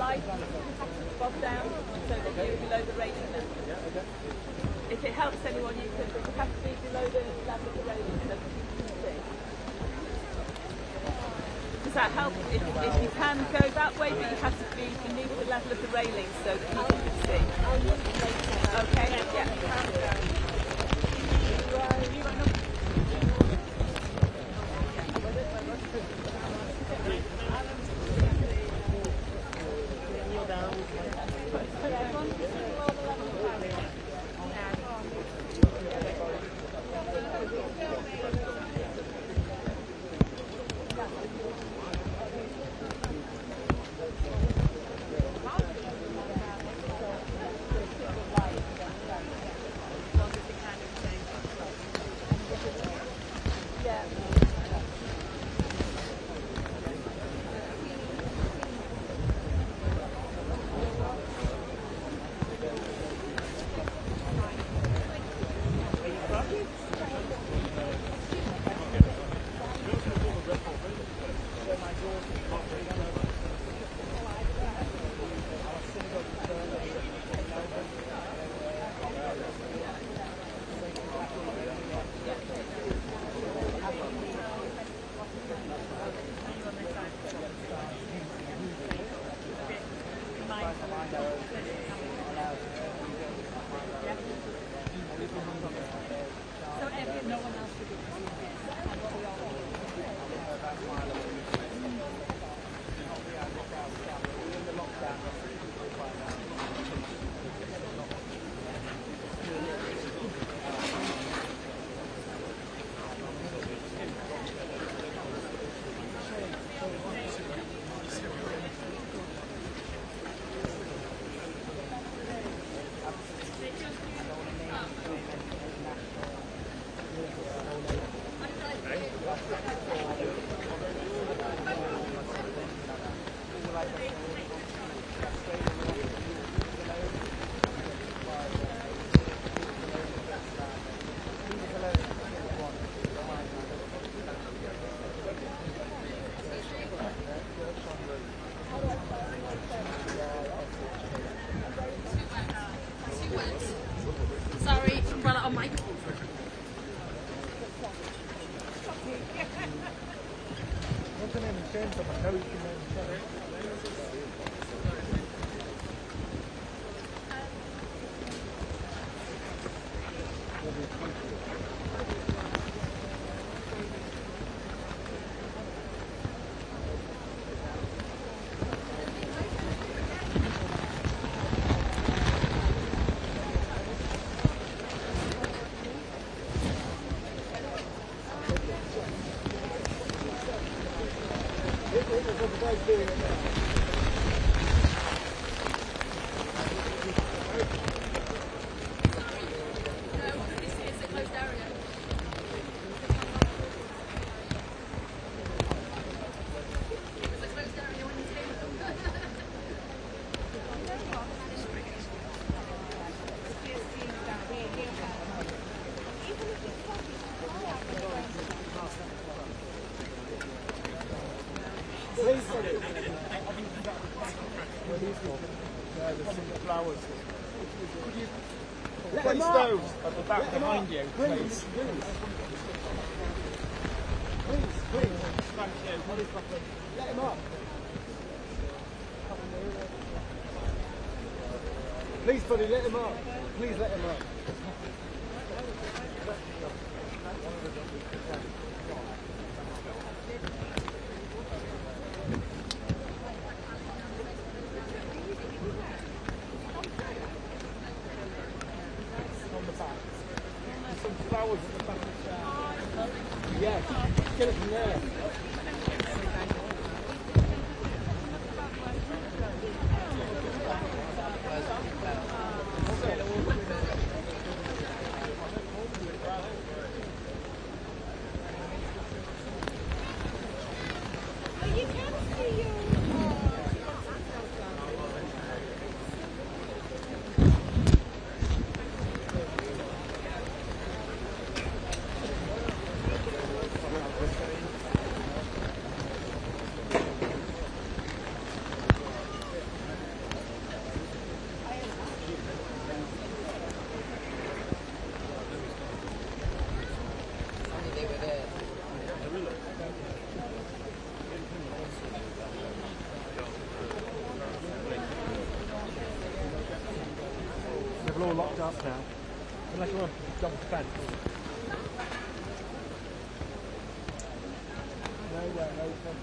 slide Bob down so that you're below the railing level. If it helps anyone, you have to be below the level of the railing so that you can see. Does that help? If you can go that way, but you have to be beneath the level of the railing so that you can see. Okay? Yeah. Place those at the back behind you, please. Please. Thank you. Let him up. Please, buddy, let him up. Please let him up. Get it from there. People all locked up now. Unless you want to jump the fence. Nowhere open.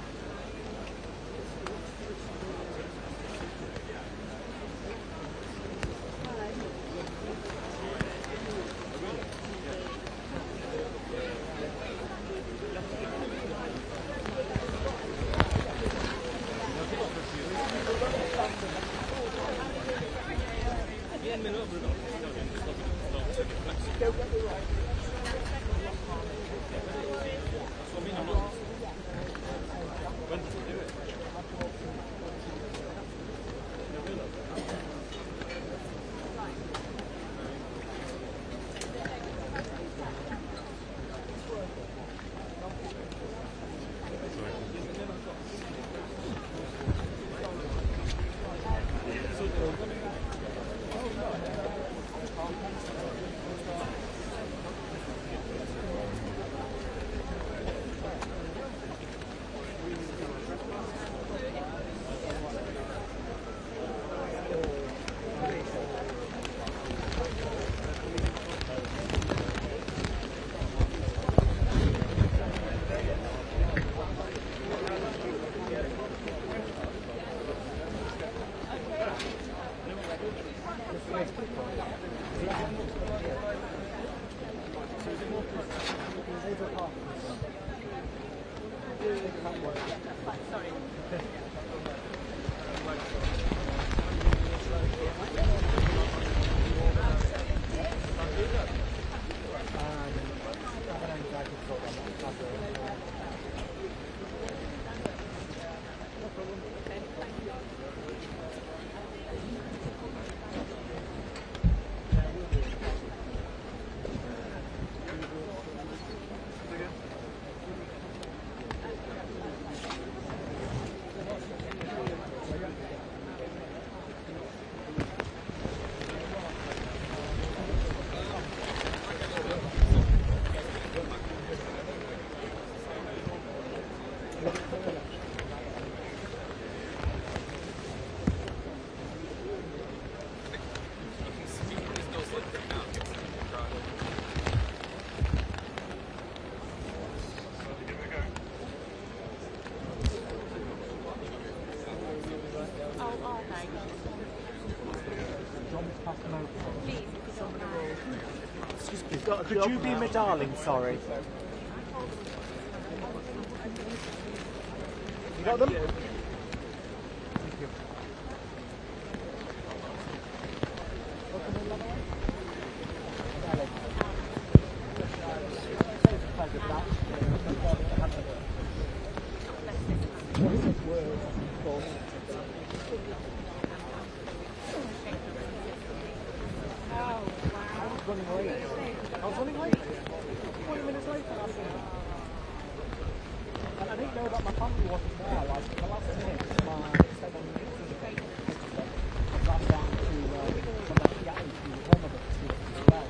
Could you be my darling, sorry? You got them? Thank you. I was running late. 20 minutes late. And I didn't know that my family wasn't there. Like, the last minute, my stepmom ran down to get into one of the students as well.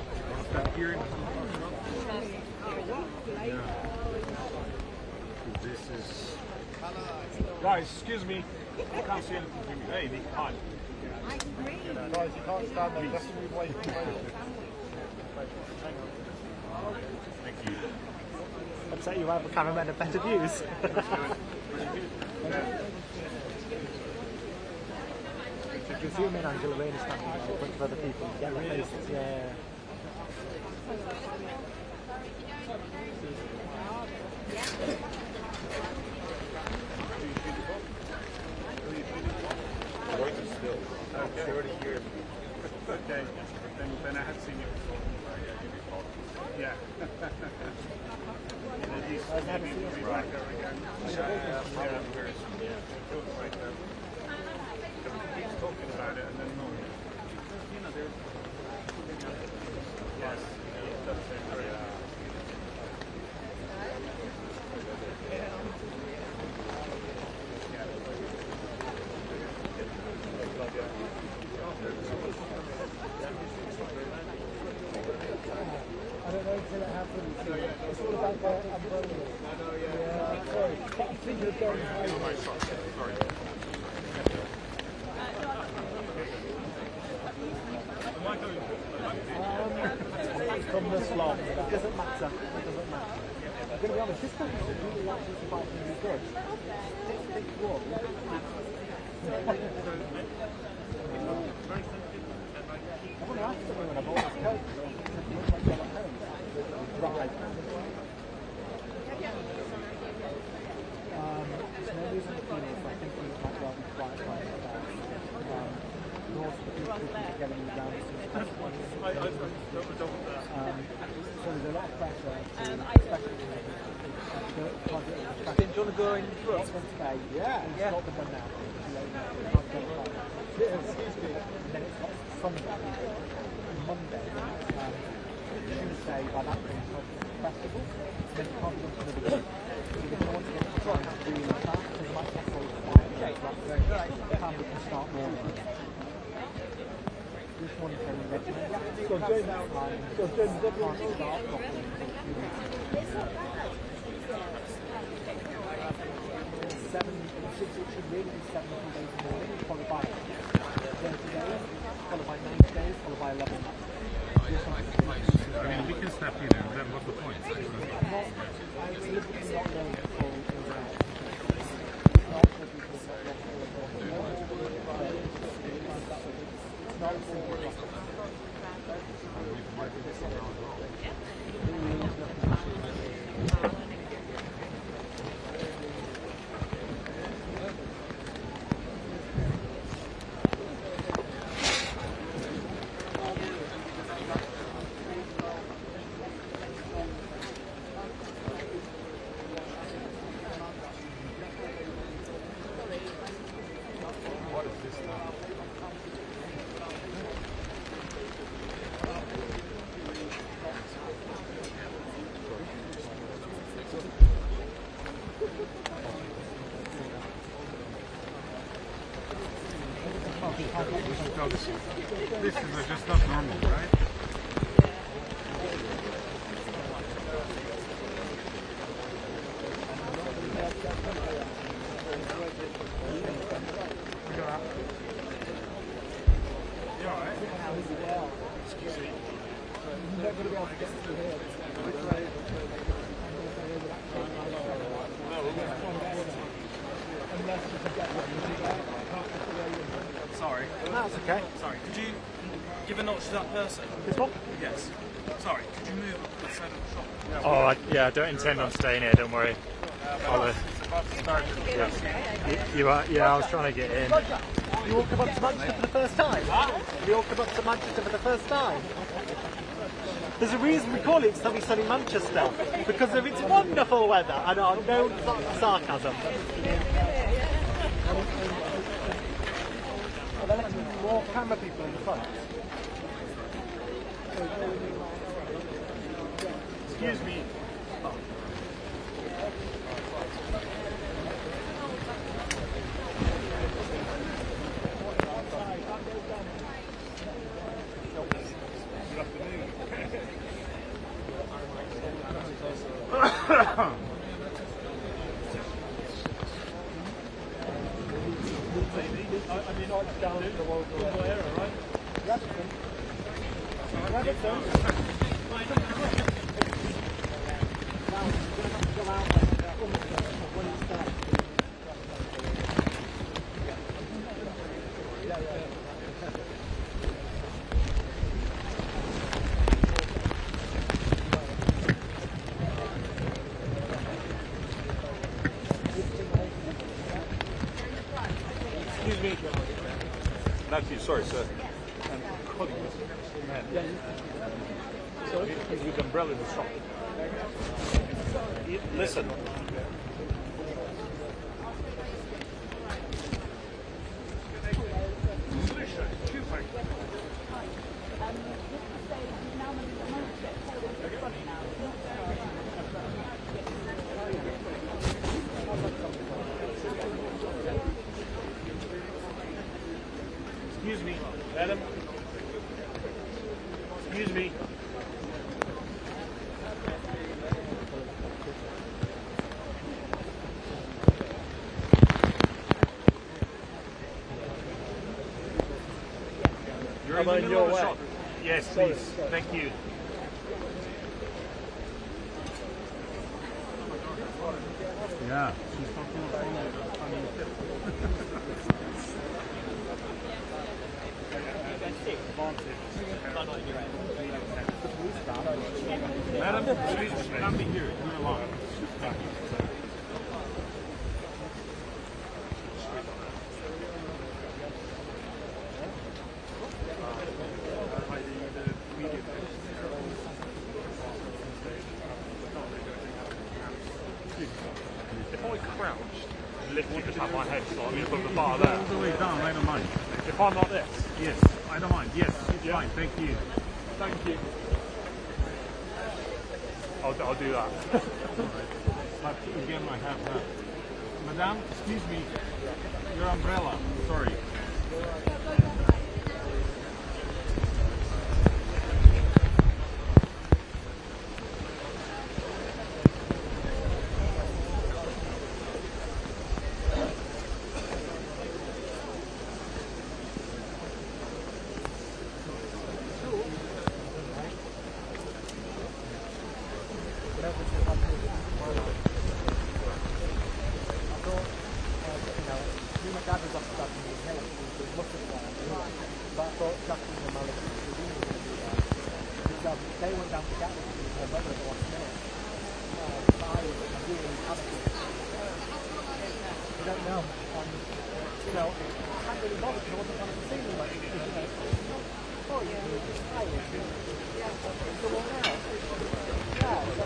This is... Guys, excuse me. I can't see anything from you. Hey, they can't. Guys, you can't stand there. You have to move away from the Thank you. Upset you have a cameraman and better views. You can zoom in Angela Rainey standing there, a bunch of other people. Get the faces, yeah. Okay. Already here. Okay. Then I have seen you before. Yeah. I've never seen you back there again. Right there. He's talking about it and then no. You know, there's. Yes. That's it. I don't know until it happens. It's all about the umbrella. I know, yeah. Sorry. But I think you're going high. Sorry. Am I going? Exactly. It doesn't matter. I'm going to be honest, this film is really actually surprisingly good. This one. Everyone asks me when I bought this coat, it's like yellow home. Right. There's no reason to feel this. I think we might well be quite right about and also the people getting around as soon as possible. So there's a lot of pressure to especially do you want to go in front? Yeah. It's not the one now. And then it's got Sunday, Monday, Tuesday by that point it's festival. Then you can't go to the beginning. So if you want to get to try and do that, you might have to the family can start mourning. This morning so we recommend that. So James, can't start properly it should really be 7 days in the morning, followed by 30 days, followed by 90 days, followed by 11 months. I mean, we can step in and then what's the point? I'm deliberately not going to call things out. It's not for people who are it's not a simple process. This is just not normal, right? Sorry. That's okay. Sorry, could you give a notch to that person? This one? Yes. Sorry, could you move up to the side of the shop? Oh, yeah, I don't intend on staying here, don't worry. Yeah, I was trying to get in. You all come up to Manchester for the first time? You all come up to Manchester for the first time? There's a reason we call it Sunny Sunny Manchester, because of its wonderful weather. I know, no sarcasm. Are there letting more camera people in the front? Excuse me. Down to the world era, right? Excuse me. Actually, sorry, sir. I'm calling this man. Sorry? He's with the umbrella in the shop. Listen. Excuse me, madam. Excuse me. You're in the middle of the shop. Yes, please. Thank you. Yeah, she's talking on the phone with a funny tip. Madam, please come here. Come along. If I crouched, literally just have my head slightly above the bar there. All the way down, I don't mind. If I'm like this. Yes, I don't mind. Yes, it's fine. Thank you. Thank you. I'll do that. But again, I have that. Madame, excuse me. Your umbrella. Sorry. They went down to Gatwick with her mother at the last minute. I was really panicking. I don't know. I can't really bother because I wasn't planning to see them. Like, oh, yeah, you're just tired. So what now? Yeah, so...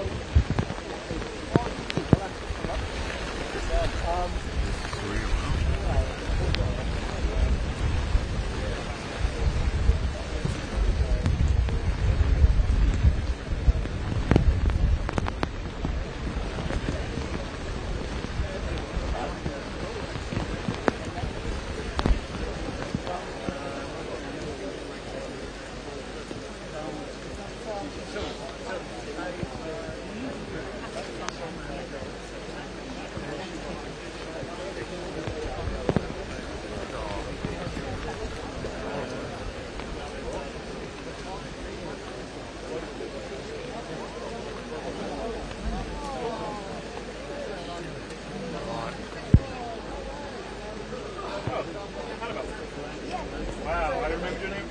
Wow, I remember your name.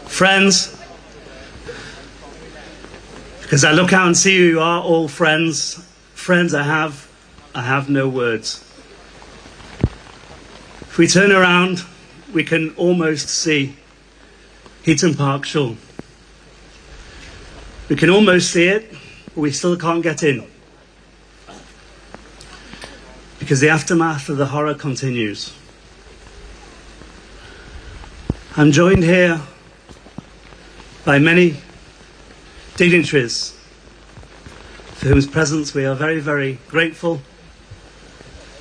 Friends, because I look out and see who you are, all friends. Friends, I have no words. If we turn around, we can almost see Heaton Park Shul. We can almost see it, but we still can't get in, because the aftermath of the horror continues. I'm joined here by many dignitaries for whose presence we are very, very grateful.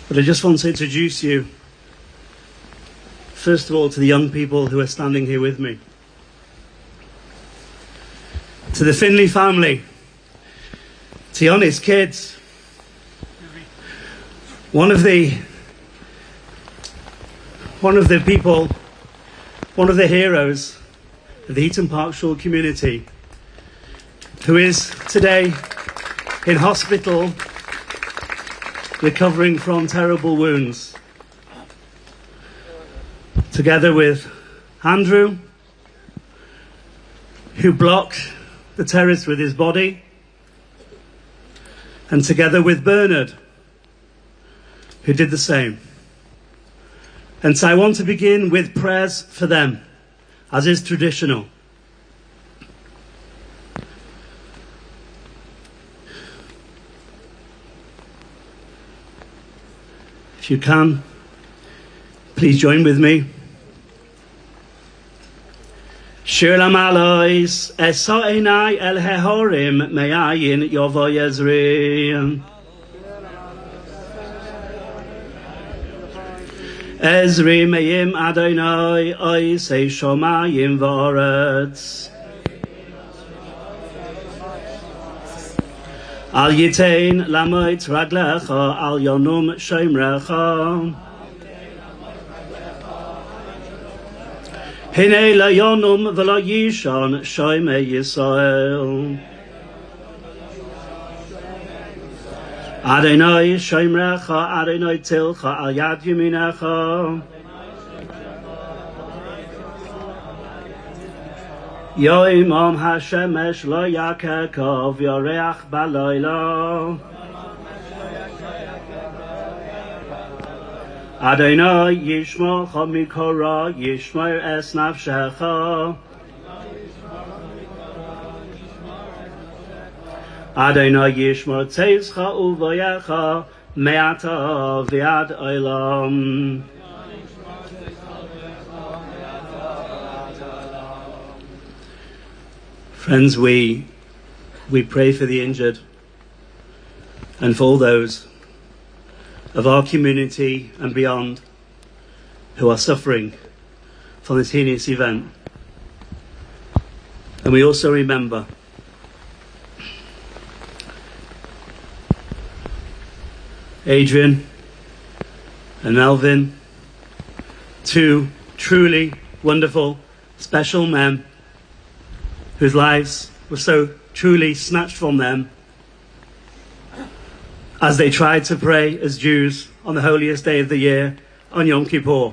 But I just want to introduce you, first of all, to the young people who are standing here with me. To the Finley family, to Yoni's kids, one of the people, one of the heroes of the Heaton Park Shul community, who is today in hospital recovering from terrible wounds, together with Andrew, who blocked the terrorists with his body, and together with Bernard, who did the same. And so I want to begin with prayers for them, as is traditional. If you can, please join with me. Shir Lamalois, Esa Einai El Hehorim, Me'ayin Yovo Yezri. Ezri Me'im Adonai, Oisei Shomayim Voretz. Al Yitain Lamoit Raglecha, Al Yonum Shemrecha. Hine la Yonum v'la Yishon Shoime Yisrael. Adonai Shemrecha, Adonai Tilcha, Al Yad Yeminecha. Yoimam Hashemesh lo yakekov yoreach balayla. Adonai yishmor chamikora yishmor es nafshecha. Adonai yishmor tzezcha uvayecha me'ata v'ad olam. Friends, we pray for the injured and for all those of our community and beyond who are suffering from this heinous event. And we also remember Adrian and Melvin, two truly wonderful, special men whose lives were so truly snatched from them as they tried to pray as Jews on the holiest day of the year, on Yom Kippur.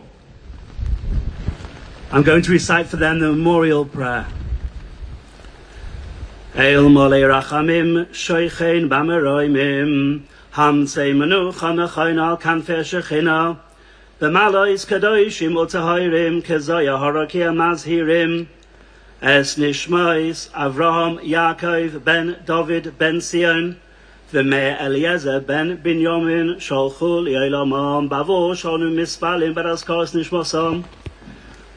I'm going to recite for them the memorial prayer. El molei rachamim shoichein b'meroimim hamtzei menucha nechayin al kanfei shechina b'malois kadoshim u'tahirim kezaya harakia mazhirim Es Nishmois Avraham Yaakov ben David ben Sion V'mei Eliezer ben Binyamin Sholchu L'Olamam Bavo Shonu Mispalim B'Razkos Nishmosam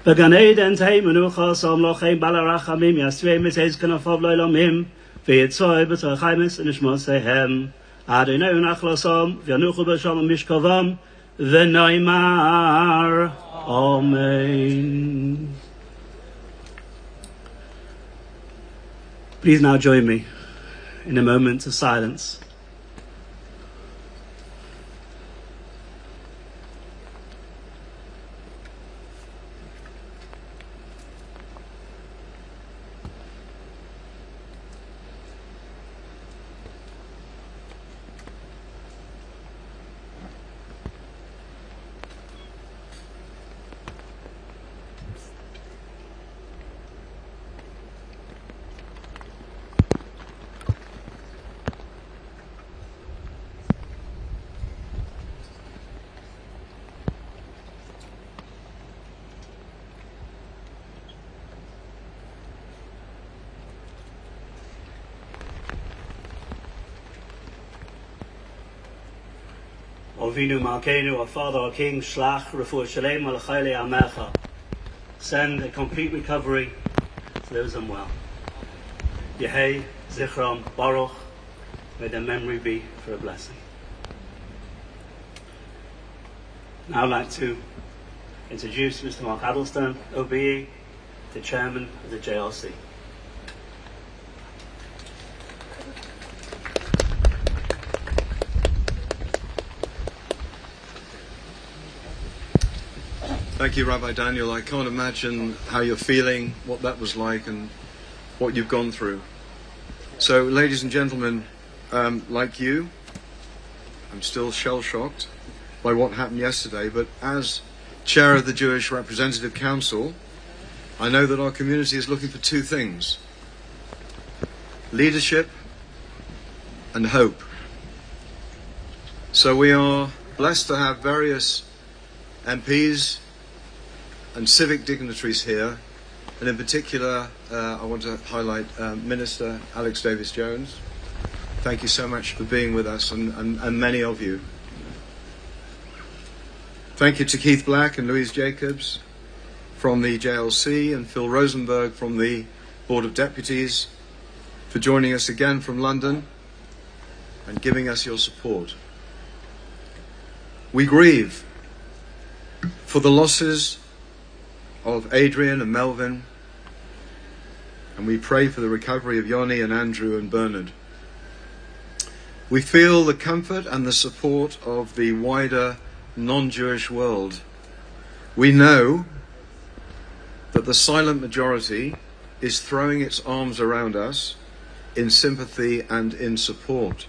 B'Gan Eden Tei Menuchasam Lochein Balarachamim Yasvei Mitez Kanafav L'Olamim V'Yitzoi B'Tochaimis Nishmosehem Adonai Unachlosam V'Yanuchu B'Shalom Mishkovam V'Noimar Amen. Please now join me in a moment of silence. Ovinu Malkeinu, our Father, our King, Shlach, Refuah Shalem, Malachayli Amecha. Send a complete recovery to those unwell. Yehei, Zichram, Baruch, may their memory be for a blessing. Now I'd like to introduce Mr. Mark Addlestone, OBE, the Chairman of the JLC. Thank you, Rabbi Daniel. I can't imagine how you're feeling, what that was like, and what you've gone through. So, ladies and gentlemen, like you, I'm still shell-shocked by what happened yesterday, but as chair of the Jewish Representative Council, I know that our community is looking for two things: leadership and hope. So we are blessed to have various MPs and civic dignitaries here, and in particular I want to highlight Minister Alex Davis-Jones. Thank you so much for being with us, and many of you. Thank you to Keith Black and Louise Jacobs from the JLC and Phil Rosenberg from the Board of Deputies for joining us again from London and giving us your support. We grieve for the losses of Adrian and Melvin, and we pray for the recovery of Yoni and Andrew and Bernard. We feel the comfort and the support of the wider non-Jewish world. We know that the silent majority is throwing its arms around us in sympathy and in support.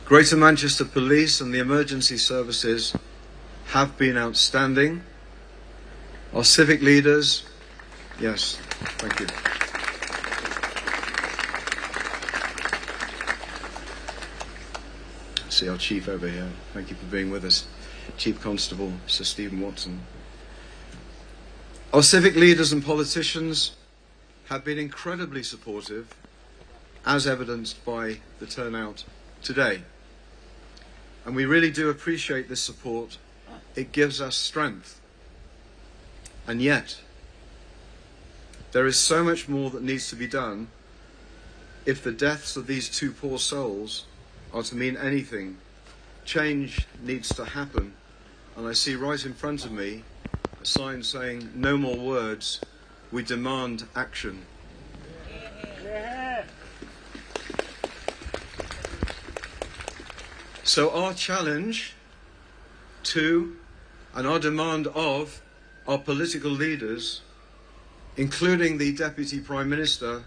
Greater Manchester Police and the emergency services have been outstanding. Our civic leaders, yes, thank you. I see our chief over here. Thank you for being with us. Chief Constable Sir Stephen Watson. Our civic leaders and politicians have been incredibly supportive, as evidenced by the turnout today. And we really do appreciate this support. It gives us strength. And yet, there is so much more that needs to be done if the deaths of these two poor souls are to mean anything. Change needs to happen. And I see right in front of me a sign saying, "No more words, we demand action." So our challenge to, and our demand of, our political leaders, including the Deputy Prime Minister,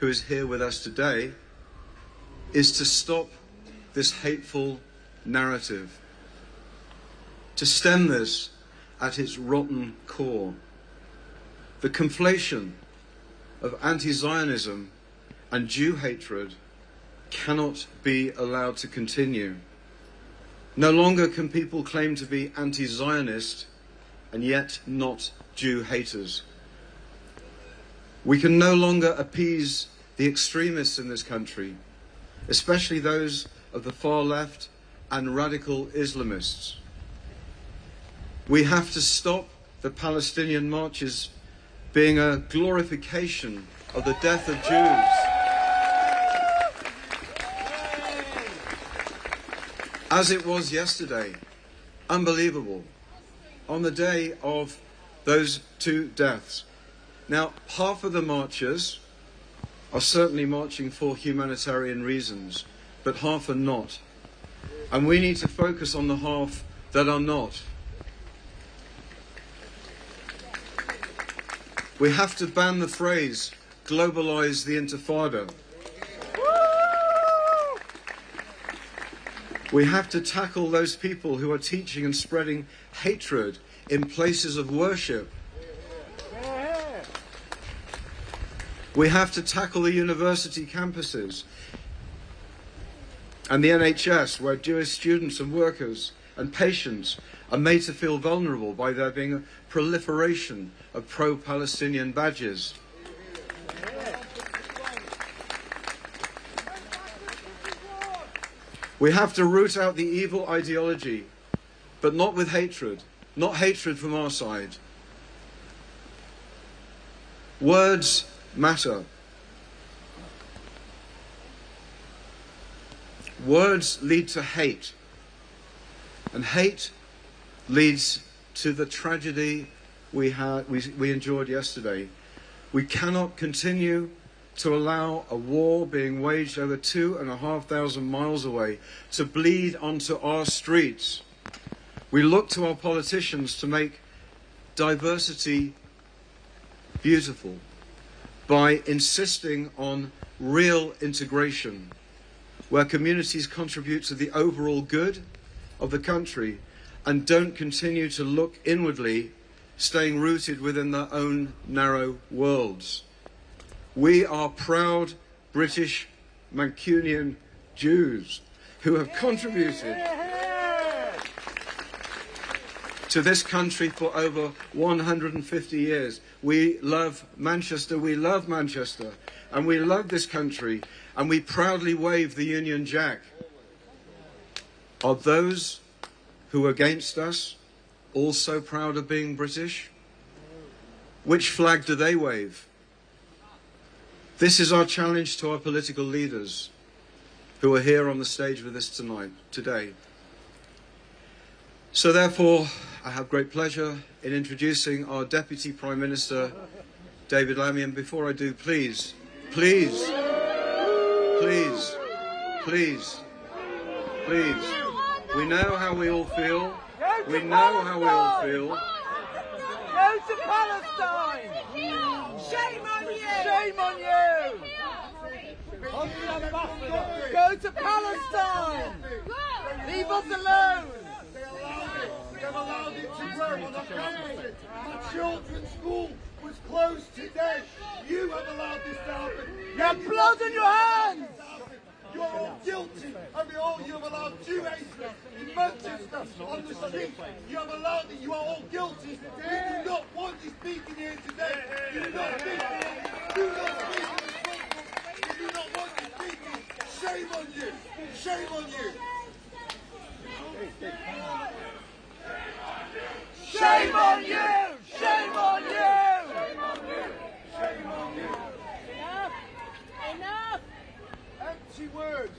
who is here with us today, is to stop this hateful narrative, to stem this at its rotten core. The conflation of anti-Zionism and Jew hatred cannot be allowed to continue. No longer can people claim to be anti-Zionist and yet not Jew haters. We can no longer appease the extremists in this country, especially those of the far left and radical Islamists. We have to stop the Palestinian marches being a glorification of the death of Jews. As it was yesterday, unbelievable, on the day of those two deaths. Now, half of the marchers are certainly marching for humanitarian reasons, but half are not. And we need to focus on the half that are not. We have to ban the phrase, globalize the Intifada. We have to tackle those people who are teaching and spreading hatred in places of worship. We have to tackle the university campuses and the NHS, where Jewish students and workers and patients are made to feel vulnerable by there being a proliferation of pro-Palestinian badges. We have to root out the evil ideology, but not with hatred, not hatred from our side. Words matter. Words lead to hate, and hate leads to the tragedy we endured yesterday. We cannot continue to allow a war being waged over 2,500 miles away to bleed onto our streets. We look to our politicians to make diversity beautiful by insisting on real integration, where communities contribute to the overall good of the country and don't continue to look inwardly, staying rooted within their own narrow worlds. We are proud British Mancunian Jews who have contributed to this country for over 150 years. We love Manchester, and we love this country, and we proudly wave the Union Jack. Are those who are against us also proud of being British? Which flag do they wave? This is our challenge to our political leaders who are here on the stage with us today. So therefore, I have great pleasure in introducing our Deputy Prime Minister, David Lammy. And before I do, please, we know how we all feel. We know how we all feel. Go to Palestine! Shame on you! Shame on you! Go to Palestine! Leave us alone! They've allowed it to work on a campus. My children's school was closed today. You have allowed this to happen. You have blood on your hands! You're all guilty of it all. You have allowed Jew hatred in Manchester on the street. You have allowed it. You are all guilty. We do not want you speaking here today. You do not speak here. Do not speak in this forum. We do not want you speaking. Shame on you. Shame on you. Shame on you! Shame on you! Shame on you. Shame on you. Enough! Enough! Empty words.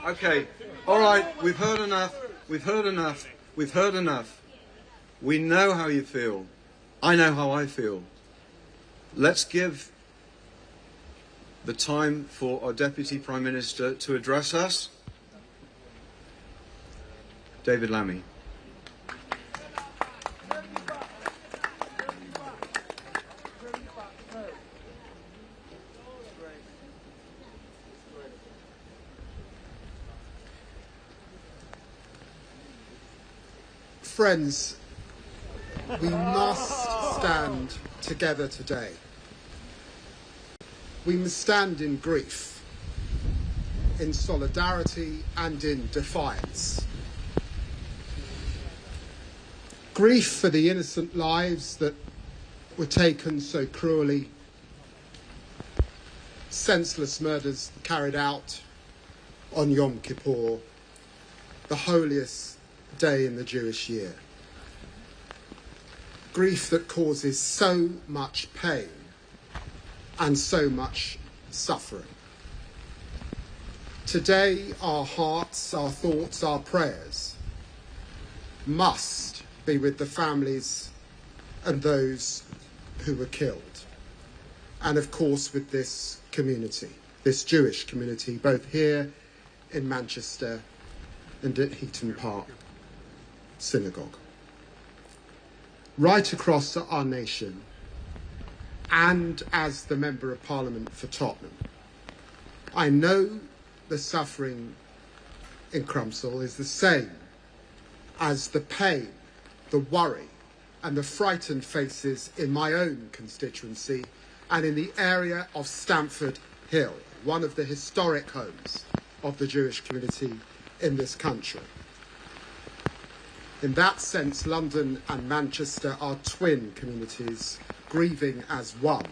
Okay, all right, we've heard enough. We've heard enough. We've heard enough. We know how you feel. I know how I feel. Let's give the time for our Deputy Prime Minister to address us. David Lammy. Friends, we must stand together today. We must stand in grief, in solidarity and in defiance. Grief for the innocent lives that were taken so cruelly, senseless murders carried out on Yom Kippur, the holiest day in the Jewish year. Grief that causes so much pain and so much suffering. Today, our hearts, our thoughts, our prayers must be with the families and those who were killed. And of course with this community, this Jewish community, both here in Manchester and at Heaton Park Synagogue. Right across our nation, and as the Member of Parliament for Tottenham, I know the suffering in Crumpsall is the same as the pain, the worry and the frightened faces in my own constituency and in the area of Stamford Hill, one of the historic homes of the Jewish community in this country. In that sense, London and Manchester are twin communities, grieving as one,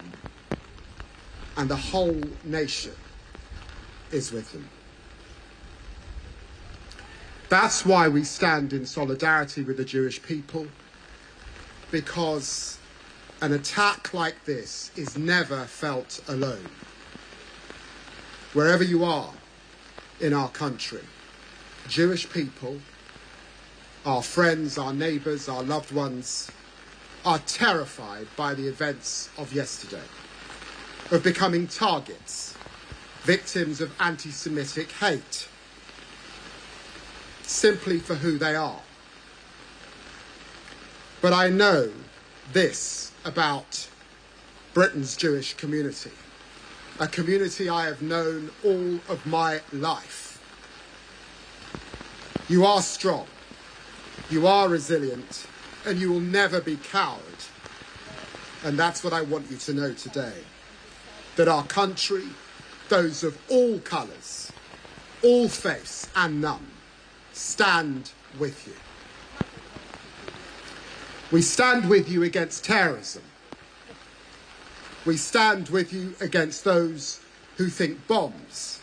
and the whole nation is with them. That's why we stand in solidarity with the Jewish people, because an attack like this is never felt alone. Wherever you are in our country, Jewish people, our friends, our neighbours, our loved ones, are terrified by the events of yesterday, of becoming targets, victims of anti-Semitic hate, simply for who they are. But I know this about Britain's Jewish community, a community I have known all of my life. You are strong, you are resilient, and you will never be cowed. And that's what I want you to know today. That our country, those of all colours, all faiths and none, stand with you. We stand with you against terrorism. We stand with you against those who think bombs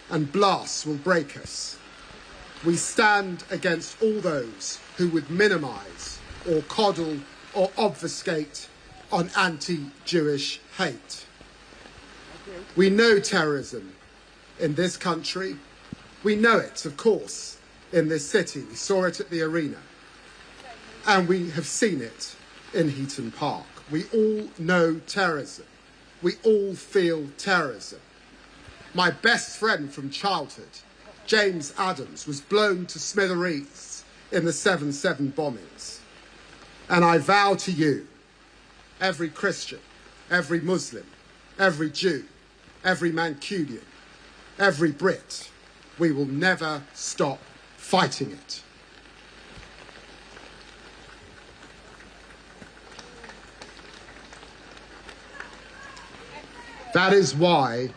and blasts will break us. We stand against all those who would minimise or coddle or obfuscate on anti-Jewish hate. We know terrorism in this country. We know it, of course, in this city. We saw it at the arena. And we have seen it in Heaton Park. We all know terrorism. We all feel terrorism. My best friend from childhood, James Adams, was blown to smithereens in the 7/7 bombings. And I vow to you, every Christian, every Muslim, every Jew, every Mancunian, every Brit, we will never stop fighting it. That is why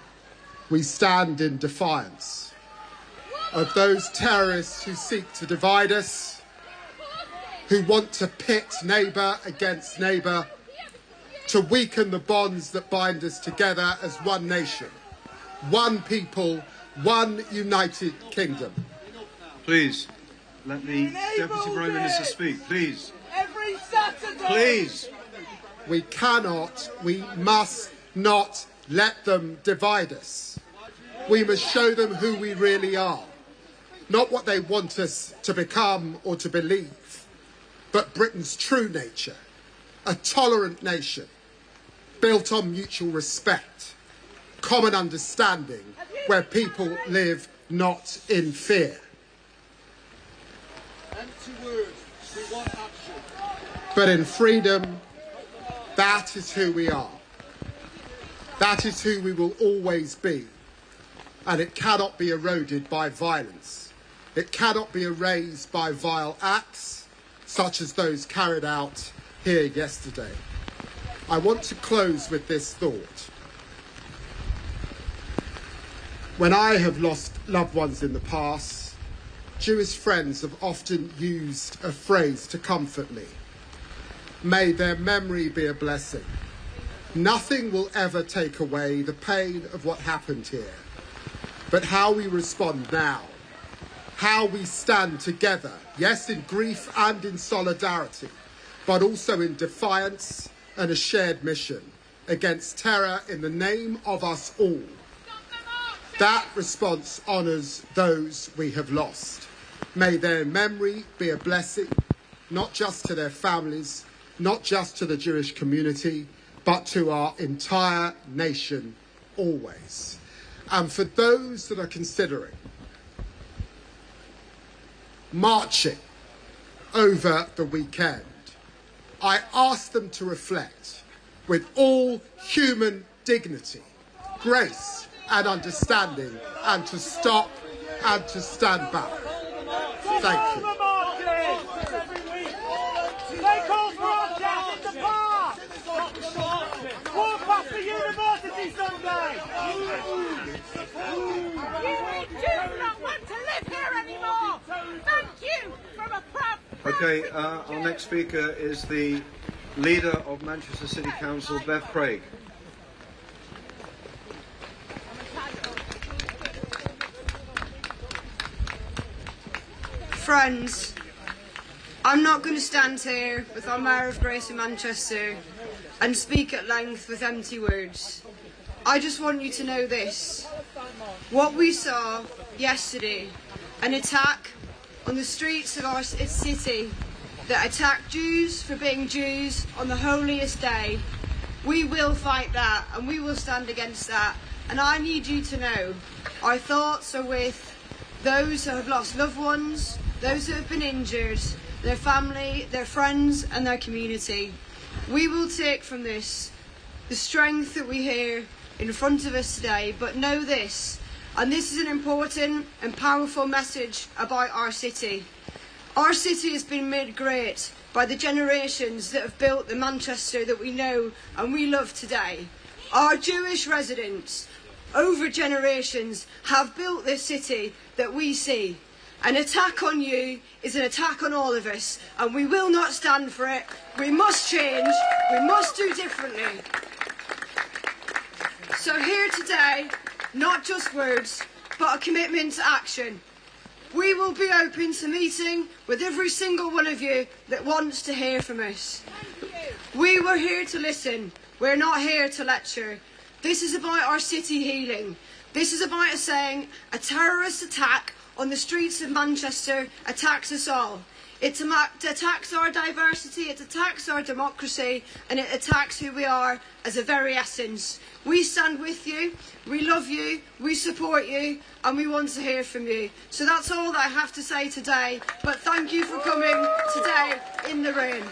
we stand in defiance of those terrorists who seek to divide us, who want to pit neighbour against neighbour, to weaken the bonds that bind us together as one nation, one people, one united kingdom. Please, let the Deputy Prime Minister speak, please. Every Saturday. Please. We cannot, we must not let them divide us. We must show them who we really are. Not what they want us to become or to believe, but Britain's true nature, a tolerant nation, built on mutual respect, common understanding, where people live not in fear. Empty words. We want action. But in freedom, that is who we are. That is who we will always be. And it cannot be eroded by violence. It cannot be erased by vile acts, such as those carried out here yesterday. I want to close with this thought. When I have lost loved ones in the past, Jewish friends have often used a phrase to comfort me. May their memory be a blessing. Nothing will ever take away the pain of what happened here, but how we respond now, how we stand together, yes, in grief and in solidarity, but also in defiance and a shared mission against terror in the name of us all. That response honours those we have lost. May their memory be a blessing, not just to their families, not just to the Jewish community, but to our entire nation always. And for those that are considering marching over the weekend, I ask them to reflect with all human dignity, grace and understanding, and to stop and to stand back. Thank you. They call for our death in the park! Walk past the university someday! You do not want to live here anymore! Thank you from a proud... Okay, our next speaker is the leader of Manchester City Council, Bev Craig. Friends, I'm not going to stand here with our Mayor of Greater Manchester and speak at length with empty words. I just want you to know this. What we saw yesterday, an attack on the streets of our city that attacked Jews for being Jews on the holiest day, we will fight that and we will stand against that. And I need you to know our thoughts are with those who have lost loved ones, those who have been injured, their family, their friends and their community. We will take from this the strength that we hear in front of us today, but know this, and this is an important and powerful message about our city. Our city has been made great by the generations that have built the Manchester that we know and we love today. Our Jewish residents, over generations, have built this city that we see. An attack on you is an attack on all of us, and we will not stand for it. We must change, we must do differently. So here today, not just words, but a commitment to action. We will be open to meeting with every single one of you that wants to hear from us. We were here to listen, we're not here to lecture. This is about our city healing. This is about us saying a terrorist attack on the streets of Manchester attacks us all. It attacks our diversity, it attacks our democracy, and it attacks who we are as a very essence. We stand with you, we love you, we support you, and we want to hear from you. So that's all that I have to say today, but thank you for coming today in the rain.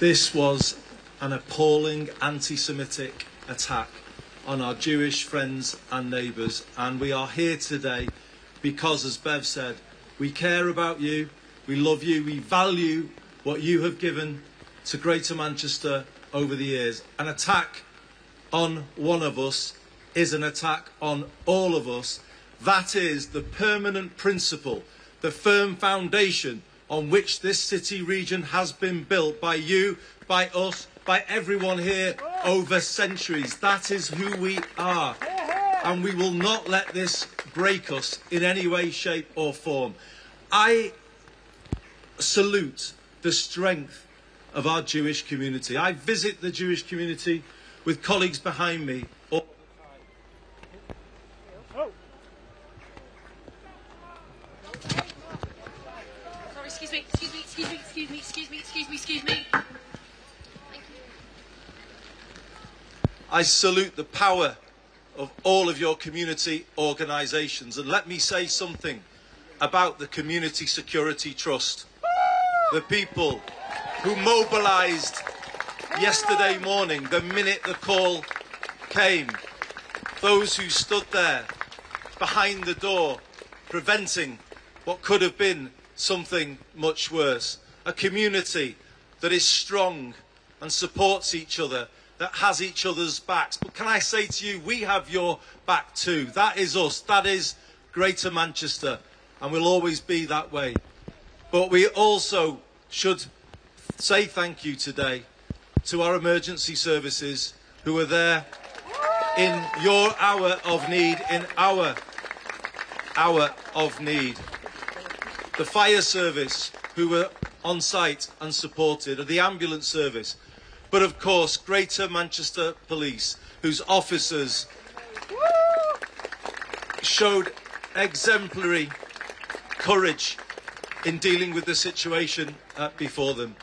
This was an appalling anti-Semitic attack on our Jewish friends and neighbours, and we are here today because, as Bev said, we care about you, we love you, we value what you have given to Greater Manchester over the years. An attack on one of us is an attack on all of us. That is the permanent principle, the firm foundation on which this city region has been built by you, by us, by everyone here over centuries. That is who we are. And we will not let this break us in any way, shape or form. I salute the strength of our Jewish community. I visit the Jewish community with colleagues behind me all the time. Sorry, excuse me. I salute the power of all of your community organisations, and let me say something about the Community Security Trust. The people who mobilised yesterday morning, the minute the call came, those who stood there behind the door, preventing what could have been something much worse. A community that is strong and supports each other, that has each other's backs. But can I say to you, we have your back too. That is us. That is Greater Manchester, and will always be that way. But we also should say thank you today to our emergency services who are there in your hour of need, in our hour of need. The fire service who were on site and supported, the ambulance service, but of course Greater Manchester Police, whose officers showed exemplary courage in dealing with the situation before them.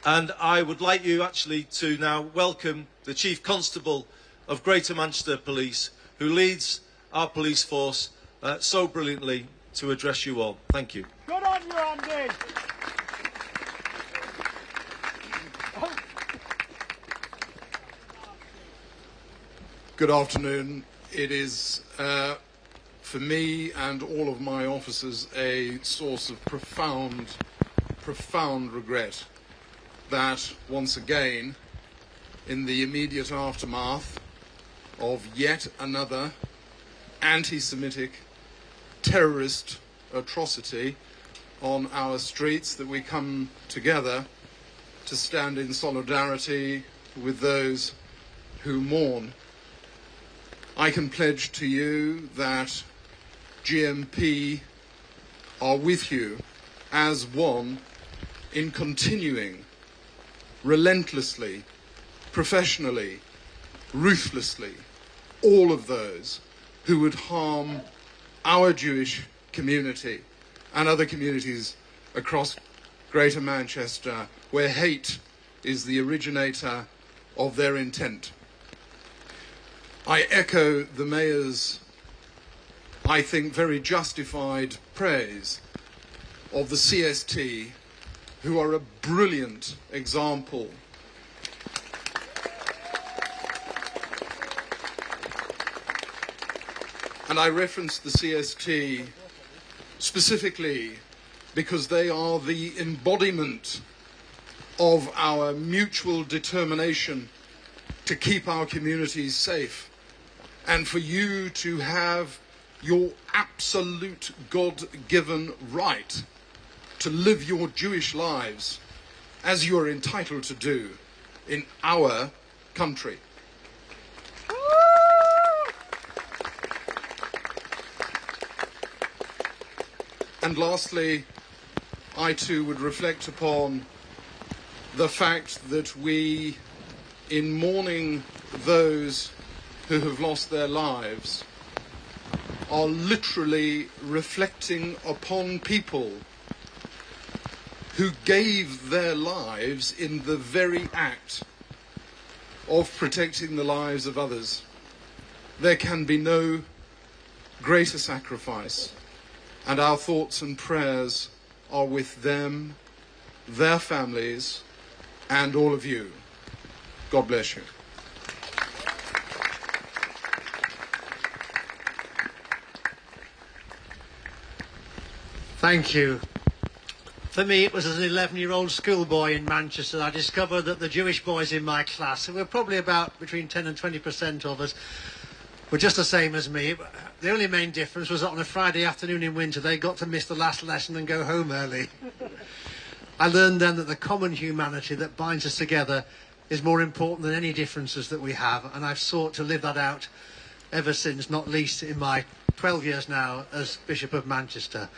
And I would like you actually to now welcome the Chief Constable of Greater Manchester Police, who leads our police force so brilliantly, to address you all. Thank you. Good on you, Andy. Good afternoon. It is, for me and all of my officers, a source of profound regret that once again, in the immediate aftermath of yet another anti-Semitic terrorist atrocity on our streets, that we come together to stand in solidarity with those who mourn I can pledge to you that GMP are with you as one in continuing relentlessly, professionally, ruthlessly, all of those who would harm our Jewish community and other communities across Greater Manchester, where hate is the originator of their intent. I echo the Mayor's, I think, very justified praise of the CST, who are a brilliant example and I reference the CST specifically because they are the embodiment of our mutual determination to keep our communities safe, and for you to have your absolute God-given right to live your Jewish lives as you are entitled to do in our country. And lastly, I too would reflect upon the fact that we, in mourning those who have lost their lives, are literally reflecting upon people who gave their lives in the very act of protecting the lives of others. There can be no greater sacrifice, and our thoughts and prayers are with them, their families, and all of you. God bless you. Thank you. For me, it was as an 11-year-old schoolboy in Manchester I discovered that the Jewish boys in my class, who were probably about between 10 and 20% of us, were just the same as me. The only main difference was that on a Friday afternoon in winter they got to miss the last lesson and go home early. I learned then that the common humanity that binds us together is more important than any differences that we have, and I've sought to live that out ever since, not least in my 12 years now as Bishop of Manchester.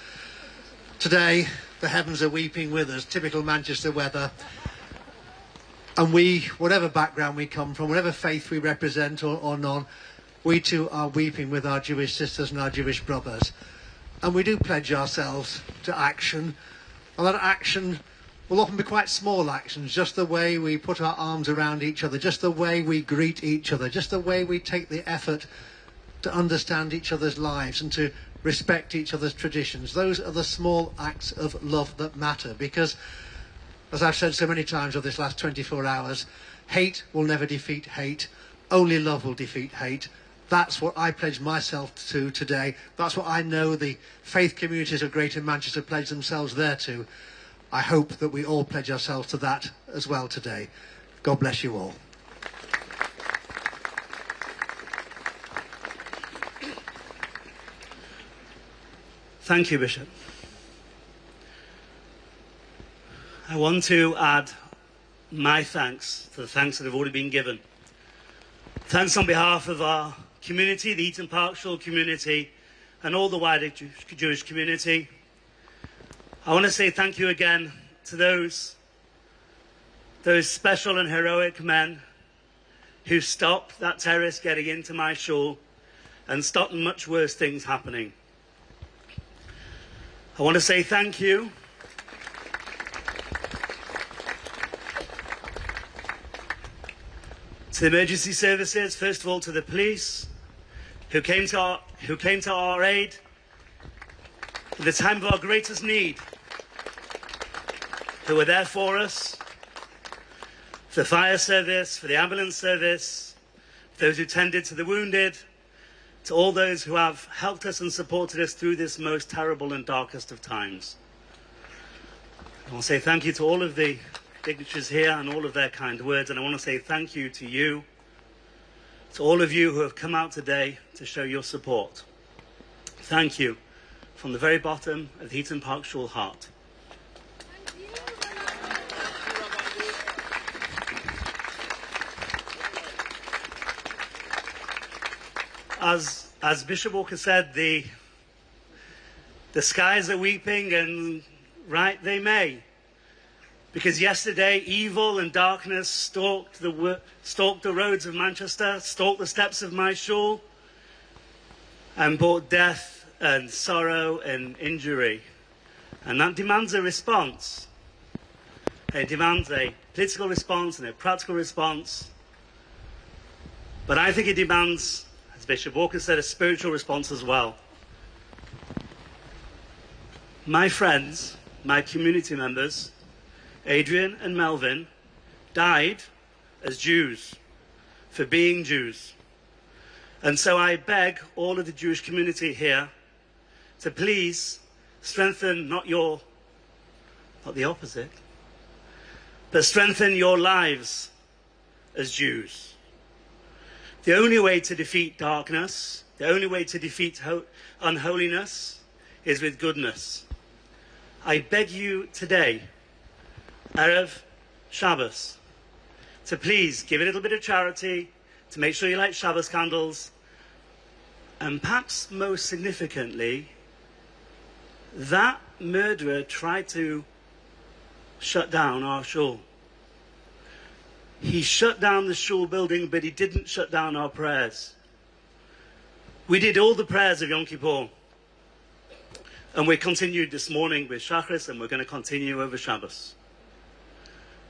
Today, the heavens are weeping with us, typical Manchester weather, and we, whatever background we come from, whatever faith we represent or none, we too are weeping with our Jewish sisters and our Jewish brothers. And we do pledge ourselves to action, and that action will often be quite small actions, just the way we put our arms around each other, just the way we greet each other, just the way we take the effort to understand each other's lives and to respect each other's traditions. Those are the small acts of love that matter, because, as I've said so many times over this last 24 hours, hate will never defeat hate, only love will defeat hate. That's what I pledge myself to today. That's what I know the faith communities of Greater Manchester pledge themselves there to. I hope that we all pledge ourselves to that as well today. God bless you all. Thank you, Bishop. I want to add my thanks to the thanks that have already been given. Thanks on behalf of our community, the Eaton Park Shul community, and all the wider Jewish community. I want to say thank you again to those special and heroic men who stopped that terrorist getting into my shul and stopped much worse things happening. I want to say thank you to the emergency services, first of all to the police, who came to our aid at the time of our greatest need, who were there for us, for the fire service, for the ambulance service, those who tended to the wounded, to all those who have helped us and supported us through this most terrible and darkest of times. I want to say thank you to all of the dignitaries here and all of their kind words, and I want to say thank you to you, to all of you who have come out today to show your support. Thank you from the very bottom of the Eaton Park Shul heart. as Bishop Walker said, the skies are weeping, and right they may. Because yesterday, evil and darkness stalked the roads of Manchester, stalked the steps of my shul, and brought death and sorrow and injury. And that demands a response. It demands a political response and a practical response. But I think it demands, as Bishop Walker said, a spiritual response as well. My friends, my community members, Adrian and Melvin, died as Jews, for being Jews. And so I beg all of the Jewish community here to please strengthen not the opposite, but strengthen your lives as Jews. The only way to defeat darkness, the only way to defeat unholiness is with goodness. I beg you today, Erev Shabbos, to please give a little bit of charity, to make sure you light Shabbos candles, and perhaps most significantly, that murderer tried to shut down our shul. He shut down the shul building, but he didn't shut down our prayers. We did all the prayers of Yom Kippur, and we continued this morning with Shachris, and we're going to continue over Shabbos,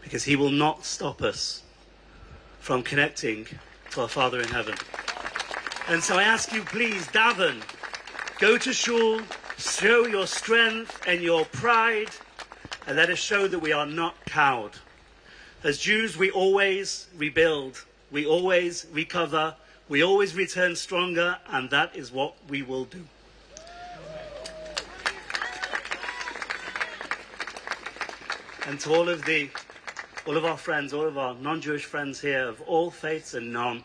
because he will not stop us from connecting to our Father in heaven. And so I ask you, please, daven, go to shul, show your strength and your pride, and let us show that we are not cowed. As Jews, we always rebuild, we always recover, we always return stronger, and that is what we will do. And to all of our friends, all of our non-Jewish friends here of all faiths and none,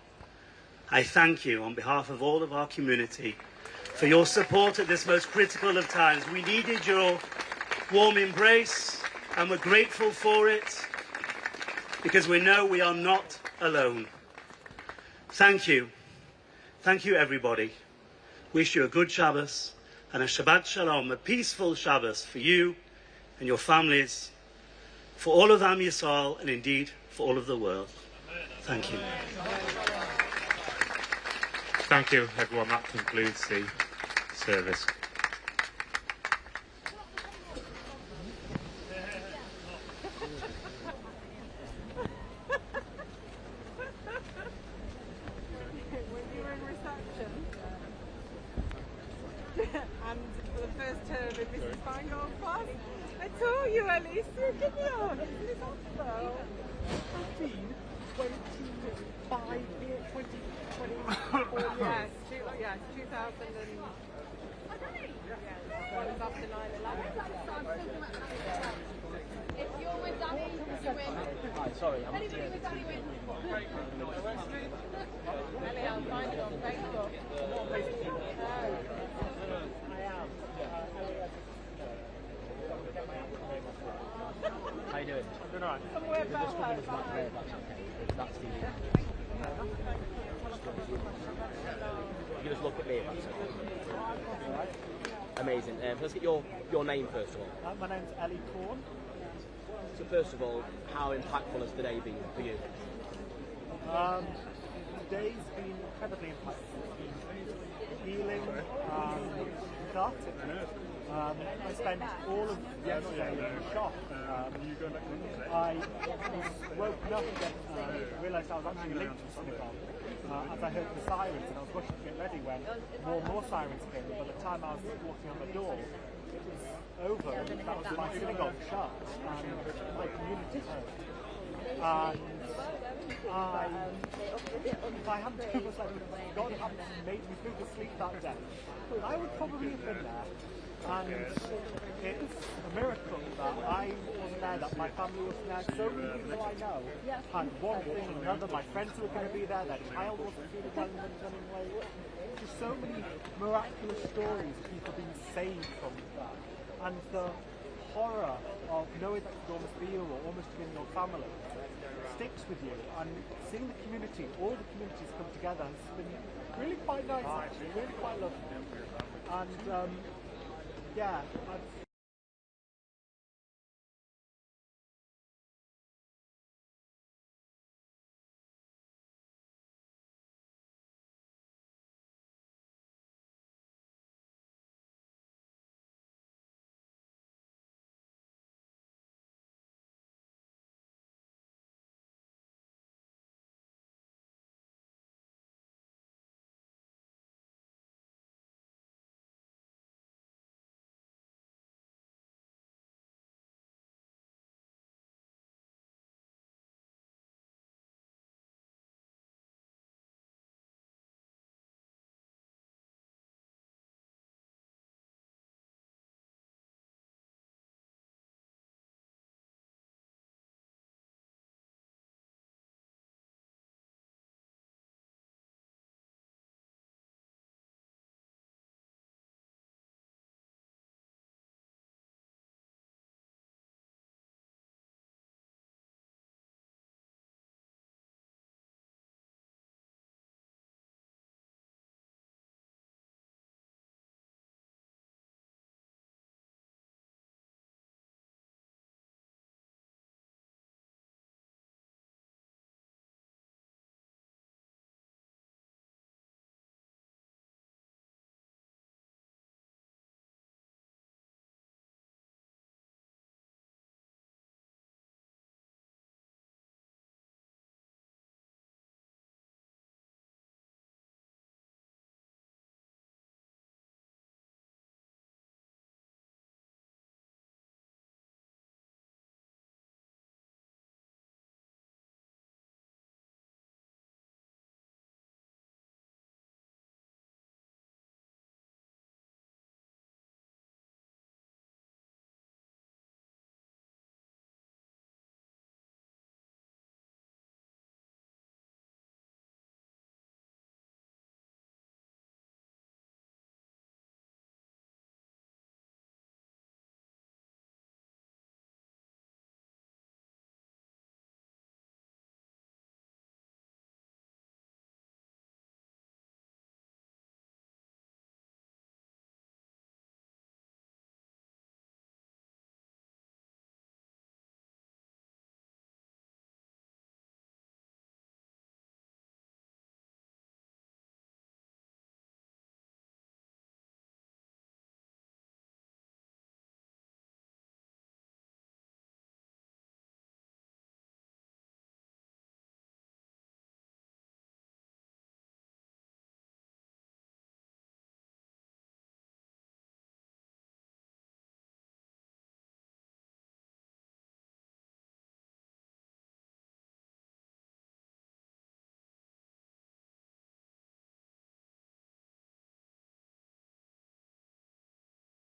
I thank you on behalf of all of our community for your support at this most critical of times. We needed your warm embrace, and we're grateful for it, because we know we are not alone. Thank you. Thank you, everybody. Wish you a good Shabbos and a Shabbat Shalom, a peaceful Shabbos for you and your families, for all of Am Yisrael, and indeed for all of the world. Thank you. Thank you, everyone. That concludes the service. And for the first term in Mrs. Feingold's class, I told you, Elise, you're good on. It's also 15, 25, 24 years. Yes, 2000 and... What was after 9/11? If you're with Danny, you win. Hi, sorry, I'm Anybody with Danny win. Ellie, I'll find it on Facebook. How you doing? Doing alright. Somewhere Just come in as about Matt there, if that's okay. That's the... You just look at me if that's okay. Amazing. Let's get your name first of all. My name's Ellie Corn. So first of all, how impactful has today been for you? Today's been incredibly impactful. It's been healing, cathartic. I spent all of yesterday in shock. I was woken up and realised I was actually late to Synagogue. As I heard the sirens, and I was rushing to get ready when more and more sirens came. By the time I was walking on the door, it was over, and that was my synagogue shut, and my community hurt. And if I hadn't almost like God hadn't made me through to sleep that day, I would probably have been there. And it's a miracle that I wasn't there, that my family wasn't there. So many people I know had one thing or another. My friends were going to be there, their child wasn't feeling well and running late. Just so many miraculous stories of people being saved from that. And the horror of knowing that you could almost be you or almost be in your family sticks with you. And seeing the community, all the communities come together has been really quite nice actually, really quite lovely. And yeah,